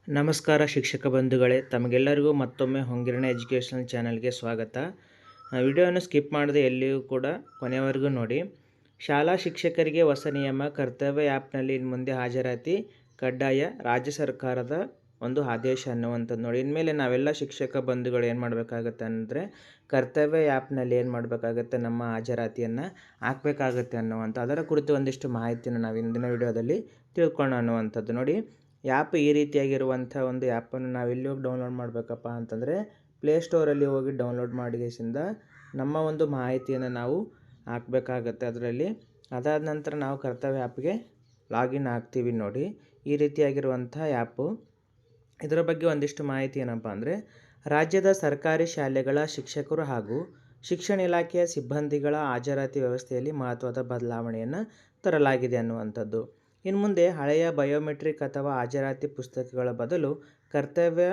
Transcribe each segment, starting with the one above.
ನಮಸ್ಕಾರ ಶಿಕ್ಷಕ ಬಂಧುಗಳೇ, ತಮಗೆಲ್ಲರಿಗೂ ಮತ್ತೊಮ್ಮೆ ಹೊಂಗಿರಣ ಎಜುಕೇಷನಲ್ ಚಾನಲ್ಗೆ ಸ್ವಾಗತ. ವಿಡಿಯೋವನ್ನು ಸ್ಕಿಪ್ ಮಾಡದೆ ಎಲ್ಲಿಯೂ ಕೂಡ ಕೊನೆಯವರೆಗೂ ನೋಡಿ. ಶಾಲಾ ಶಿಕ್ಷಕರಿಗೆ ಹೊಸ ನಿಯಮ, ಕರ್ತವ್ಯ ಆ್ಯಪ್ನಲ್ಲಿ ಇನ್ನು ಮುಂದೆ ಹಾಜರಾತಿ ಕಡ್ಡಾಯ, ರಾಜ್ಯ ಸರ್ಕಾರದ ಒಂದು ಆದೇಶ ಅನ್ನುವಂಥದ್ದು ನೋಡಿ. ಇನ್ಮೇಲೆ ನಾವೆಲ್ಲ ಶಿಕ್ಷಕ ಬಂಧುಗಳು ಏನು ಮಾಡಬೇಕಾಗತ್ತೆ ಅಂದರೆ, ಕರ್ತವ್ಯ ಆ್ಯಪ್ನಲ್ಲಿ ಏನು ಮಾಡಬೇಕಾಗತ್ತೆ, ನಮ್ಮ ಹಾಜರಾತಿಯನ್ನು ಹಾಕಬೇಕಾಗತ್ತೆ ಅನ್ನುವಂಥ ಅದರ ಕುರಿತು ಒಂದಿಷ್ಟು ಮಾಹಿತಿಯನ್ನು ನಾವು ಇಂದಿನ ವಿಡಿಯೋದಲ್ಲಿ ತಿಳ್ಕೊಳ್ಳೋಣ ಅನ್ನುವಂಥದ್ದು ನೋಡಿ. ಆ್ಯಪ್ ಈ ರೀತಿಯಾಗಿರುವಂಥ ಒಂದು ಆ್ಯಪನ್ನು ನಾವು ಎಲ್ಲಿ ಹೋಗಿ ಡೌನ್ಲೋಡ್ ಮಾಡಬೇಕಪ್ಪ ಅಂತಂದರೆ, ಪ್ಲೇಸ್ಟೋರಲ್ಲಿ ಹೋಗಿ ಡೌನ್ಲೋಡ್ ಮಾಡಿಗೆಸಿಂದ ನಮ್ಮ ಒಂದು ಮಾಹಿತಿಯನ್ನು ನಾವು ಹಾಕಬೇಕಾಗತ್ತೆ ಅದರಲ್ಲಿ. ಅದಾದ ನಂತರ ನಾವು ಕರ್ತವ್ಯ ಆ್ಯಪ್ಗೆ ಲಾಗಿನ್ ಆಗ್ತೀವಿ ನೋಡಿ. ಈ ರೀತಿಯಾಗಿರುವಂಥ ಆ್ಯಪು. ಇದರ ಬಗ್ಗೆ ಒಂದಿಷ್ಟು ಮಾಹಿತಿ ಏನಪ್ಪ ಅಂದರೆ, ರಾಜ್ಯದ ಸರ್ಕಾರಿ ಶಾಲೆಗಳ ಶಿಕ್ಷಕರು ಹಾಗೂ ಶಿಕ್ಷಣ ಇಲಾಖೆಯ ಸಿಬ್ಬಂದಿಗಳ ಹಾಜರಾತಿ ವ್ಯವಸ್ಥೆಯಲ್ಲಿ ಮಹತ್ವದ ಬದಲಾವಣೆಯನ್ನು ತರಲಾಗಿದೆ ಅನ್ನುವಂಥದ್ದು. ಇನ್ನು ಮುಂದೆ ಹಳೆಯ ಬಯೋಮೆಟ್ರಿಕ್ ಅಥವಾ ಹಾಜರಾತಿ ಪುಸ್ತಕಗಳ ಬದಲು ಕರ್ತವ್ಯ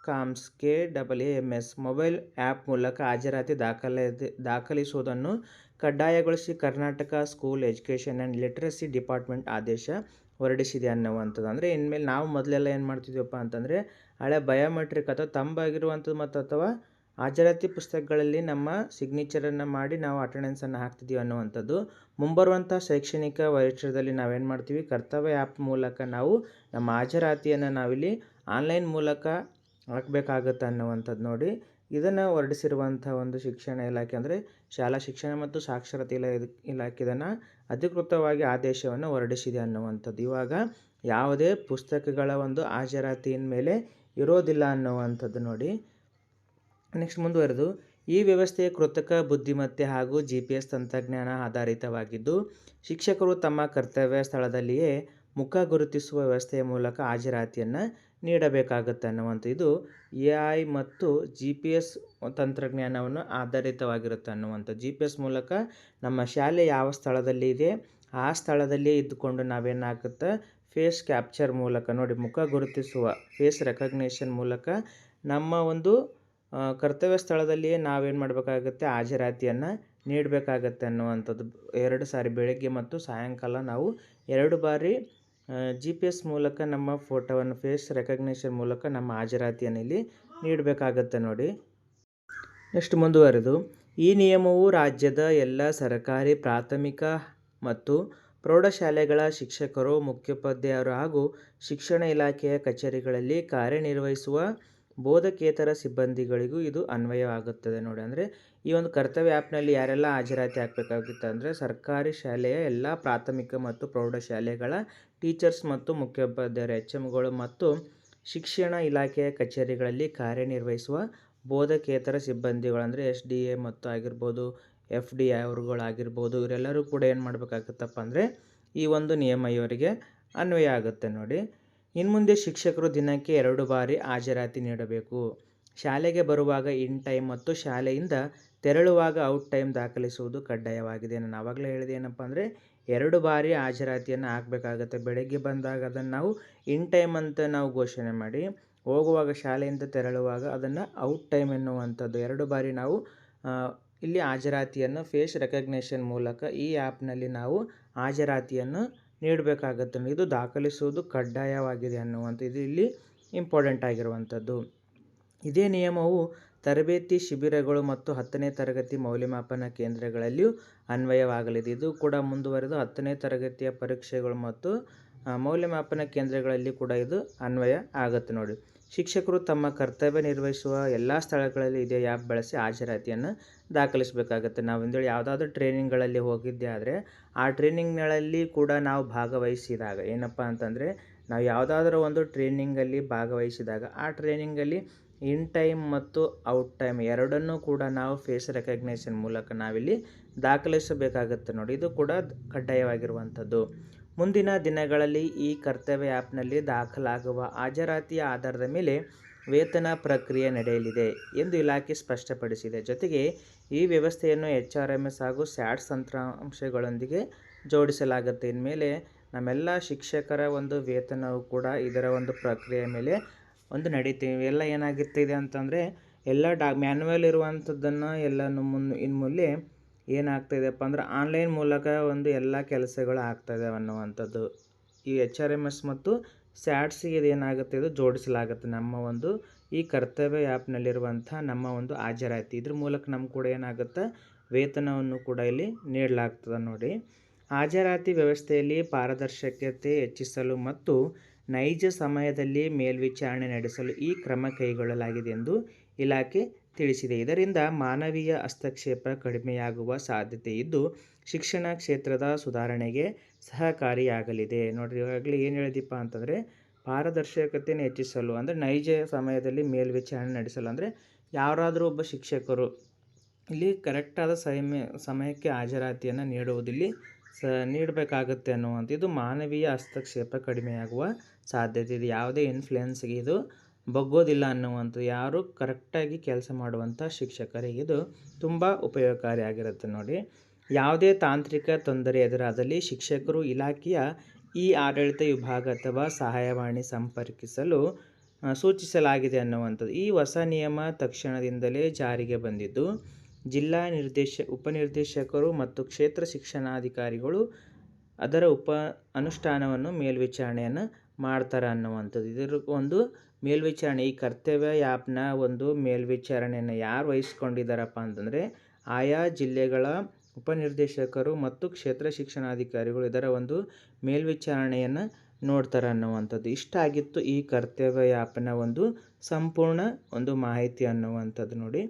ಕಾಮ್ಸ್ KAAMS ಮೊಬೈಲ್ ಆ್ಯಪ್ ಮೂಲಕ ಹಾಜರಾತಿ ದಾಖಲಿಸುವುದನ್ನು ಕಡ್ಡಾಯಗೊಳಿಸಿ Karnataka school education and literacy department ಆದೇಶ ಹೊರಡಿಸಿದೆ ಅನ್ನುವಂಥದ್ದು. ಅಂದರೆ ಇನ್ಮೇಲೆ ನಾವು ಮೊದಲೆಲ್ಲ ಏನು ಮಾಡ್ತಿದ್ದೀವಪ್ಪ ಅಂತಂದರೆ, ಹಳೆ ಬಯೋಮೆಟ್ರಿಕ್ ಅಥವಾ ತಂಬಾಗಿರುವಂಥದ್ದು ಮತ್ತು ಅಥವಾ ಹಾಜರಾತಿ ಪುಸ್ತಕಗಳಲ್ಲಿ ನಮ್ಮ ಸಿಗ್ನೇಚರನ್ನು ಮಾಡಿ ನಾವು ಅಟೆಂಡೆನ್ಸನ್ನು ಹಾಕ್ತಿದ್ದೀವಿ ಅನ್ನುವಂಥದ್ದು. ಮುಂಬರುವಂಥ ಶೈಕ್ಷಣಿಕ ವರ್ಷದಲ್ಲಿ ನಾವೇನು ಮಾಡ್ತೀವಿ, ಕರ್ತವ್ಯ ಆ್ಯಪ್ ಮೂಲಕ ನಾವು ನಮ್ಮ ಹಾಜರಾತಿಯನ್ನು ನಾವಿಲ್ಲಿ ಆನ್ಲೈನ್ ಮೂಲಕ ಹಾಕಬೇಕಾಗತ್ತೆ ಅನ್ನುವಂಥದ್ದು ನೋಡಿ. ಇದನ್ನು ಹೊರಡಿಸಿರುವಂಥ ಒಂದು ಶಿಕ್ಷಣ ಇಲಾಖೆ ಅಂದರೆ ಶಾಲಾ ಶಿಕ್ಷಣ ಮತ್ತು ಸಾಕ್ಷರತೆ ಇಲಾಖೆ ಇದನ್ನು ಅಧಿಕೃತವಾಗಿ ಆದೇಶವನ್ನು ಹೊರಡಿಸಿದೆ ಅನ್ನುವಂಥದ್ದು. ಇವಾಗ ಯಾವುದೇ ಪುಸ್ತಕಗಳ ಒಂದು ಹಾಜರಾತಿಯ ಮೇಲೆ ಇರೋದಿಲ್ಲ ಅನ್ನುವಂಥದ್ದು ನೋಡಿ. ನೆಕ್ಸ್ಟ್ ಮುಂದುವರೆದು, ಈ ವ್ಯವಸ್ಥೆ ಕೃತಕ ಬುದ್ಧಿಮತ್ತೆ ಹಾಗೂ GPS ತಂತ್ರಜ್ಞಾನ ಆಧಾರಿತವಾಗಿದ್ದು, ಶಿಕ್ಷಕರು ತಮ್ಮ ಕರ್ತವ್ಯ ಸ್ಥಳದಲ್ಲಿಯೇ ಮುಖ ಗುರುತಿಸುವ ವ್ಯವಸ್ಥೆಯ ಮೂಲಕ ಹಾಜರಾತಿಯನ್ನು ನೀಡಬೇಕಾಗುತ್ತೆ ಅನ್ನುವಂಥ ಇದು AI ಮತ್ತು GPS ತಂತ್ರಜ್ಞಾನವನ್ನು ಆಧಾರಿತವಾಗಿರುತ್ತೆ ಅನ್ನುವಂಥ. GPS ಮೂಲಕ ನಮ್ಮ ಶಾಲೆ ಯಾವ ಸ್ಥಳದಲ್ಲಿ ಇದೆ ಆ ಸ್ಥಳದಲ್ಲಿಯೇ ಇದ್ದುಕೊಂಡು ನಾವೇನಾಗುತ್ತೆ, ಫೇಸ್ ಕ್ಯಾಪ್ಚರ್ ಮೂಲಕ ನೋಡಿ, ಮುಖ ಗುರುತಿಸುವ ಫೇಸ್ ರೆಕಗ್ನೇಷನ್ ಮೂಲಕ ನಮ್ಮ ಒಂದು ಕರ್ತವ್ಯ ಸ್ಥಳದಲ್ಲಿಯೇ ನಾವೇನು ಮಾಡಬೇಕಾಗುತ್ತೆ, ಹಾಜರಾತಿಯನ್ನು ನೀಡಬೇಕಾಗತ್ತೆ ಅನ್ನುವಂಥದ್ದು. 2 ಸಾರಿ ಬೆಳಗ್ಗೆ ಮತ್ತು ಸಾಯಂಕಾಲ ನಾವು 2 ಬಾರಿ GPS ಮೂಲಕ ನಮ್ಮ ಫೋಟೋವನ್ನು ಫೇಸ್ ರೆಕಗ್ನೇಷನ್ ಮೂಲಕ ನಮ್ಮ ಹಾಜರಾತಿಯನ್ನು ಇಲ್ಲಿ ನೀಡಬೇಕಾಗತ್ತೆ ನೋಡಿ. ನೆಕ್ಸ್ಟ್ ಮುಂದುವರೆದು, ಈ ನಿಯಮವು ರಾಜ್ಯದ ಎಲ್ಲ ಸರ್ಕಾರಿ ಪ್ರಾಥಮಿಕ ಮತ್ತು ಪ್ರೌಢಶಾಲೆಗಳ ಶಿಕ್ಷಕರು, ಮುಖ್ಯೋಪಾಧ್ಯಾಯರು ಹಾಗೂ ಶಿಕ್ಷಣ ಇಲಾಖೆಯ ಕಚೇರಿಗಳಲ್ಲಿ ಕಾರ್ಯನಿರ್ವಹಿಸುವ ಬೋಧಕೇತರ ಸಿಬ್ಬಂದಿಗಳಿಗೂ ಇದು ಅನ್ವಯವಾಗುತ್ತದೆ ನೋಡಿ. ಅಂದರೆ ಈ ಒಂದು ಕರ್ತವ್ಯ ಆ್ಯಪ್ನಲ್ಲಿ ಯಾರೆಲ್ಲ ಹಾಜರಾತಿ ಹಾಕಬೇಕಾಗಿತ್ತು ಅಂದರೆ, ಸರ್ಕಾರಿ ಶಾಲೆಯ ಎಲ್ಲ ಪ್ರಾಥಮಿಕ ಮತ್ತು ಪ್ರೌಢಶಾಲೆಗಳ ಟೀಚರ್ಸ್ ಮತ್ತು ಮುಖ್ಯೋಪಾಧ್ಯಾಯರು HMಗಳು ಮತ್ತು ಶಿಕ್ಷಣ ಇಲಾಖೆಯ ಕಚೇರಿಗಳಲ್ಲಿ ಕಾರ್ಯನಿರ್ವಹಿಸುವ ಬೋಧಕೇತರ ಸಿಬ್ಬಂದಿಗಳು ಅಂದರೆ SDA ಮತ್ತು ಆಗಿರ್ಬೋದು, FD ಅವರುಗಳಾಗಿರ್ಬೋದು, ಇವರೆಲ್ಲರೂ ಕೂಡ ಏನು ಮಾಡಬೇಕಾಗುತ್ತಪ್ಪ ಅಂದರೆ, ಈ ಒಂದು ನಿಯಮ ಇವರಿಗೆ ಅನ್ವಯ ಆಗುತ್ತೆ ನೋಡಿ. ಇನ್ನು ಮುಂದೆ ಶಿಕ್ಷಕರು ದಿನಕ್ಕೆ 2 ಬಾರಿ ಹಾಜರಾತಿ ನೀಡಬೇಕು. ಶಾಲೆಗೆ ಬರುವಾಗ ಇನ್ ಟೈಮ್ ಮತ್ತು ಶಾಲೆಯಿಂದ ತೆರಳುವಾಗ ಔಟ್ ಟೈಮ್ ದಾಖಲಿಸುವುದು ಕಡ್ಡಾಯವಾಗಿದೆ. ನಾನು ಆವಾಗಲೇ ಹೇಳಿದೆ ಏನಪ್ಪ ಅಂದರೆ, 2 ಬಾರಿ ಹಾಜರಾತಿಯನ್ನು ಹಾಕಬೇಕಾಗತ್ತೆ. ಬೆಳಗ್ಗೆ ಬಂದಾಗ ಅದನ್ನು ನಾವು ಇನ್ ಟೈಮ್ ಅಂತ ನಾವು ಘೋಷಣೆ ಮಾಡಿ, ಹೋಗುವಾಗ ಶಾಲೆಯಿಂದ ತೆರಳುವಾಗ ಅದನ್ನು ಔಟ್ ಟೈಮ್ ಎನ್ನುವಂಥದ್ದು 2 ಬಾರಿ ನಾವು ಇಲ್ಲಿ ಹಾಜರಾತಿಯನ್ನು ಫೇಸ್ ರೆಕಗ್ನೇಷನ್ ಮೂಲಕ ಈ ಆ್ಯಪ್ನಲ್ಲಿ ನಾವು ಹಾಜರಾತಿಯನ್ನು ನೀಡಬೇಕಾಗತ್ತೆ. ಇದು ದಾಖಲಿಸುವುದು ಕಡ್ಡಾಯವಾಗಿದೆ ಅನ್ನುವಂಥದ್ದು ಇಲ್ಲಿ ಇಂಪಾರ್ಟೆಂಟ್ ಆಗಿರುವಂಥದ್ದು. ಇದೇ ನಿಯಮವು ತರಬೇತಿ ಶಿಬಿರಗಳು ಮತ್ತು 10ನೇ ತರಗತಿ ಮೌಲ್ಯಮಾಪನ ಕೇಂದ್ರಗಳಲ್ಲಿಯೂ ಅನ್ವಯವಾಗಲಿದೆ. ಇದು ಕೂಡ ಮುಂದುವರೆದು 10ನೇ ತರಗತಿಯ ಪರೀಕ್ಷೆಗಳು ಮತ್ತು ಮೌಲ್ಯಮಾಪನ ಕೇಂದ್ರಗಳಲ್ಲಿ ಕೂಡ ಇದು ಅನ್ವಯ ಆಗುತ್ತೆ ನೋಡಿ. ಶಿಕ್ಷಕರು ತಮ್ಮ ಕರ್ತವ್ಯ ನಿರ್ವಹಿಸುವ ಎಲ್ಲ ಸ್ಥಳಗಳಲ್ಲಿ ಇದೇ ಆ್ಯಪ್ ಬಳಸಿ ಹಾಜರಾತಿಯನ್ನು ದಾಖಲಿಸಬೇಕಾಗತ್ತೆ. ನಾವು ಒಂದೇಳಿ ಯಾವುದಾದ್ರೂ ಟ್ರೈನಿಂಗ್ಗಳಲ್ಲಿ ಹೋಗಿದ್ದೆ ಆದರೆ ಆ ಟ್ರೈನಿಂಗ್ಗಳಲ್ಲಿ ಕೂಡ ನಾವು ಭಾಗವಹಿಸಿದಾಗ ಏನಪ್ಪ ಅಂತಂದರೆ, ನಾವು ಯಾವುದಾದ್ರೂ ಒಂದು ಟ್ರೈನಿಂಗಲ್ಲಿ ಭಾಗವಹಿಸಿದಾಗ ಆ ಟ್ರೈನಿಂಗಲ್ಲಿ ಇನ್ ಟೈಮ್ ಮತ್ತು ಔಟ್ ಟೈಮ್ ಎರಡನ್ನೂ ಕೂಡ ನಾವು ಫೇಸ್ ರೆಕಗ್ನೇಷನ್ ಮೂಲಕ ನಾವಿಲ್ಲಿ ದಾಖಲಿಸಬೇಕಾಗತ್ತೆ ನೋಡಿ. ಇದು ಕೂಡ ಕಡ್ಡಾಯವಾಗಿರುವಂಥದ್ದು. ಮುಂದಿನ ದಿನಗಳಲ್ಲಿ ಈ ಕರ್ತವ್ಯ ಆ್ಯಪ್ನಲ್ಲಿ ದಾಖಲಾಗುವ ಹಾಜರಾತಿಯ ಆಧಾರದ ಮೇಲೆ ವೇತನ ಪ್ರಕ್ರಿಯೆ ನಡೆಯಲಿದೆ ಎಂದು ಇಲಾಖೆ ಸ್ಪಷ್ಟಪಡಿಸಿದೆ. ಜೊತೆಗೆ ಈ ವ್ಯವಸ್ಥೆಯನ್ನು HRMS ಹಾಗೂ SATS ತಂತ್ರಾಂಶಗಳೊಂದಿಗೆ ಜೋಡಿಸಲಾಗುತ್ತೆ. ಇನ್ಮೇಲೆ ನಮ್ಮೆಲ್ಲ ಶಿಕ್ಷಕರ ಒಂದು ವೇತನವು ಕೂಡ ಇದರ ಒಂದು ಪ್ರಕ್ರಿಯೆ ಮೇಲೆ ಒಂದು ನಡೀತೀವಿ. ಎಲ್ಲ ಏನಾಗಿರ್ತಿದೆ ಅಂತಂದರೆ, ಎಲ್ಲ ಮ್ಯಾನ್ಯುವಲ್ ಇರುವಂಥದ್ದನ್ನು ಎಲ್ಲನೂ ಇನ್ಮೇಲೆ ಏನಾಗ್ತಾಯಿದೆಯಪ್ಪ ಅಂದ್ರೆ, ಆನ್ಲೈನ್ ಮೂಲಕ ಒಂದು ಎಲ್ಲ ಕೆಲಸಗಳು ಆಗ್ತಾಯಿದ್ದಾವೆ ಅನ್ನುವಂಥದ್ದು. ಈ HRMS ಮತ್ತು ಸ್ಯಾಟ್ಸಿಗೆ ಇದೇನಾಗುತ್ತೆ, ಇದು ಜೋಡಿಸಲಾಗುತ್ತೆ. ನಮ್ಮ ಒಂದು ಈ ಕರ್ತವ್ಯ ಆ್ಯಪ್ನಲ್ಲಿರುವಂಥ ನಮ್ಮ ಒಂದು ಹಾಜರಾತಿ ಇದ್ರ ಮೂಲಕ ನಮ್ಮ ಕೂಡ ಏನಾಗುತ್ತೆ, ವೇತನವನ್ನು ಕೂಡ ಇಲ್ಲಿ ನೀಡಲಾಗ್ತದೆ ನೋಡಿ. ಹಾಜರಾತಿ ವ್ಯವಸ್ಥೆಯಲ್ಲಿ ಪಾರದರ್ಶಕತೆ ಹೆಚ್ಚಿಸಲು ಮತ್ತು ನೈಜ ಸಮಯದಲ್ಲಿ ಮೇಲ್ವಿಚಾರಣೆ ನಡೆಸಲು ಈ ಕ್ರಮ ಕೈಗೊಳ್ಳಲಾಗಿದೆ ಎಂದು ಇಲಾಖೆ ತಿಳಿಸಿದೆ. ಇದರಿಂದ ಮಾನವೀಯ ಹಸ್ತಕ್ಷೇಪ ಕಡಿಮೆಯಾಗುವ ಸಾಧ್ಯತೆ ಇದ್ದು ಶಿಕ್ಷಣ ಕ್ಷೇತ್ರದ ಸುಧಾರಣೆಗೆ ಸಹಕಾರಿಯಾಗಲಿದೆ. ನೋಡಿರಿ, ಇವಾಗಲೇ ಏನು ಹೇಳಿದೀಪ ಅಂತಂದರೆ ಪಾರದರ್ಶಕತೆಯನ್ನು ಹೆಚ್ಚಿಸಲು ಅಂದರೆ ನೈಜ ಸಮಯದಲ್ಲಿ ಮೇಲ್ವಿಚಾರಣೆ ನಡೆಸಲು ಅಂದರೆ ಯಾರಾದರೂ ಒಬ್ಬ ಶಿಕ್ಷಕರು ಇಲ್ಲಿ ಕರೆಕ್ಟಾದ ಸಮಯಕ್ಕೆ ಹಾಜರಾತಿಯನ್ನು ನೀಡುವುದಿಲ್ಲಿ ನೀಡಬೇಕಾಗುತ್ತೆ ಅನ್ನುವಂಥ ಇದು ಮಾನವೀಯ ಹಸ್ತಕ್ಷೇಪ ಕಡಿಮೆಯಾಗುವ ಸಾಧ್ಯತೆ ಇದೆ. ಯಾವುದೇ ಇನ್ಫ್ಲುಯೆನ್ಸ್ಗೆ ಇದು ಬಗ್ಗೋದಿಲ್ಲ ಅನ್ನುವಂಥದ್ದು. ಯಾರು ಕರೆಕ್ಟಾಗಿ ಕೆಲಸ ಮಾಡುವಂಥ ಶಿಕ್ಷಕರಿಗೆ ಇದು ತುಂಬ ಉಪಯೋಗಕಾರಿಯಾಗಿರುತ್ತೆ ನೋಡಿ. ಯಾವುದೇ ತಾಂತ್ರಿಕ ತೊಂದರೆ ಎದುರಾದಲ್ಲಿ ಶಿಕ್ಷಕರು ಇಲಾಖೆಯ ಈ ಆಡಳಿತ ವಿಭಾಗ ಅಥವಾ ಸಹಾಯವಾಣಿ ಸಂಪರ್ಕಿಸಲು ಸೂಚಿಸಲಾಗಿದೆ ಅನ್ನುವಂಥದ್ದು. ಈ ಹೊಸ ನಿಯಮ ತಕ್ಷಣದಿಂದಲೇ ಜಾರಿಗೆ ಬಂದಿದ್ದು ಜಿಲ್ಲಾ ಉಪನಿರ್ದೇಶಕರು ಮತ್ತು ಕ್ಷೇತ್ರ ಶಿಕ್ಷಣಾಧಿಕಾರಿಗಳು ಅದರ ಅನುಷ್ಠಾನವನ್ನು ಮೇಲ್ವಿಚಾರಣೆಯನ್ನು ಮಾಡ್ತಾರೆ ಅನ್ನುವಂಥದ್ದು. ಇದರ ಒಂದು ಮೇಲ್ವಿಚಾರಣೆ ಈ ಕರ್ತವ್ಯ ಆ್ಯಪ್ನ ಒಂದು ಮೇಲ್ವಿಚಾರಣೆಯನ್ನು ಯಾರು ವಹಿಸ್ಕೊಂಡಿದ್ದಾರಪ್ಪ ಅಂತಂದರೆ ಆಯಾ ಜಿಲ್ಲೆಗಳ ಉಪನಿರ್ದೇಶಕರು ಮತ್ತು ಕ್ಷೇತ್ರ ಶಿಕ್ಷಣಾಧಿಕಾರಿಗಳು ಇದರ ಒಂದು ಮೇಲ್ವಿಚಾರಣೆಯನ್ನು ನೋಡ್ತಾರೆ ಅನ್ನುವಂಥದ್ದು. ಇಷ್ಟ ಆಗಿತ್ತು ಈ ಕರ್ತವ್ಯ ಆ್ಯಪ್ನ ಒಂದು ಸಂಪೂರ್ಣ ಒಂದು ಮಾಹಿತಿ ಅನ್ನುವಂಥದ್ದು ನೋಡಿ.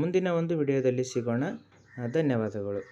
ಮುಂದಿನ ಒಂದು ವಿಡಿಯೋದಲ್ಲಿ ಸಿಗೋಣ. ಧನ್ಯವಾದಗಳು.